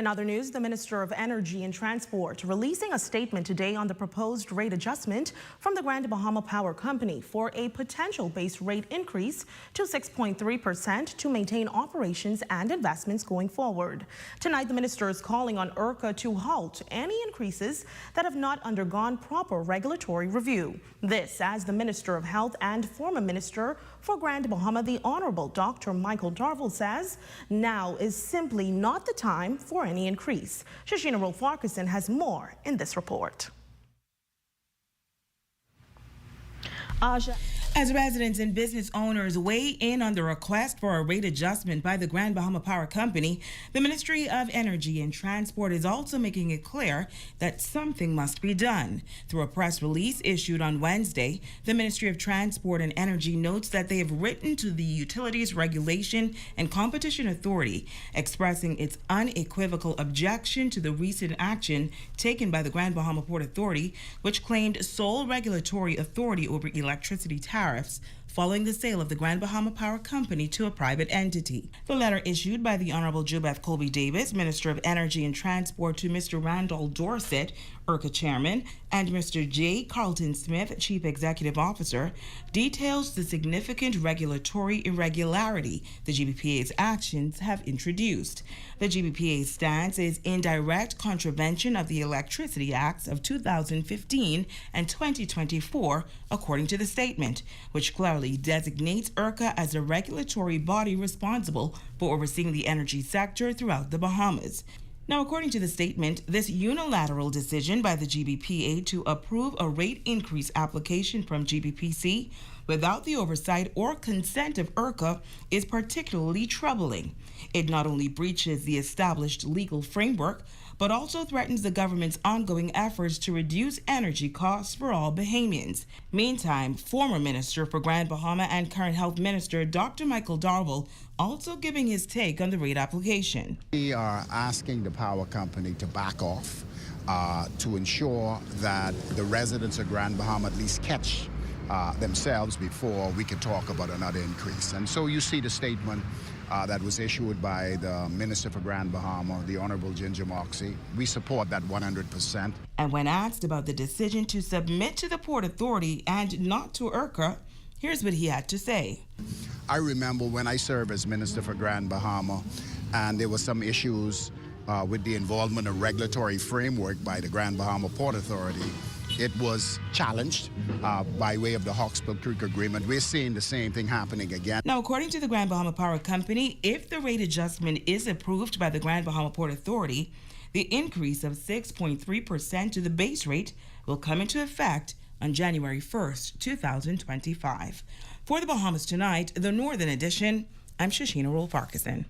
in other news, the Minister of Energy and Transport releasing a statement today on the proposed rate adjustment from the Grand Bahama Power Company for a potential base rate increase to 6.3% to maintain operations and investments going forward. Tonight, the minister is calling on ERCA to halt any increases that have not undergone proper regulatory review. This as the Minister of Health and former Minister for Grand Bahama, the Honorable Dr. Michael Darville, says now is simply not the time for any increase. Shashina Rolf-Farquharson has more in this report. As residents and business owners weigh in on the request for a rate adjustment by the Grand Bahama Power Company, the Ministry of Energy and Transport is also making it clear that something must be done. Through a press release issued on Wednesday, the Ministry of Transport and Energy notes that they have written to the Utilities Regulation and Competition Authority, expressing its unequivocal objection to the recent action taken by the Grand Bahama Port Authority, which claimed sole regulatory authority over electricity tariffs following the sale of the Grand Bahama Power Company to a private entity. The letter issued by the Honorable Jubeth Colby Davis, Minister of Energy and Transport, to Mr. Randall Dorset, ERCA Chairman, and Mr. J. Carlton Smith, Chief Executive Officer, details the significant regulatory irregularity the GBPA's actions have introduced. The GBPA's stance is in direct contravention of the Electricity Acts of 2015 and 2024, according to the statement, which clearly designates ERCA as a regulatory body responsible for overseeing the energy sector throughout the Bahamas. Now, according to the statement, this unilateral decision by the GBPA to approve a rate increase application from GBPC without the oversight or consent of ERCA is particularly troubling. It not only breaches the established legal framework, but also threatens the government's ongoing efforts to reduce energy costs for all Bahamians. Meantime, former Minister for Grand Bahama and current Health Minister Dr. Michael Darville also giving his take on the rate application. We are asking the power company to back off to ensure that the residents of Grand Bahama at least catch themselves before we can talk about another increase. And so you see the statement that was issued by the Minister for Grand Bahama, the Honorable Ginger Moxie. We support that 100%. And when asked about the decision to submit to the Port Authority and not to ERCA, here's what he had to say. I remember when I served as Minister for Grand Bahama, and there were some issues with the involvement of regulatory framework by the Grand Bahama Port Authority. It was challenged by way of the Hawkesbury Creek Agreement. We're seeing the same thing happening again. Now, according to the Grand Bahama Power Company, if the rate adjustment is approved by the Grand Bahama Port Authority, the increase of 6.3% to the base rate will come into effect on January 1st, 2025. For the Bahamas Tonight, the Northern Edition, I'm Shashina Rolf-Farquharson.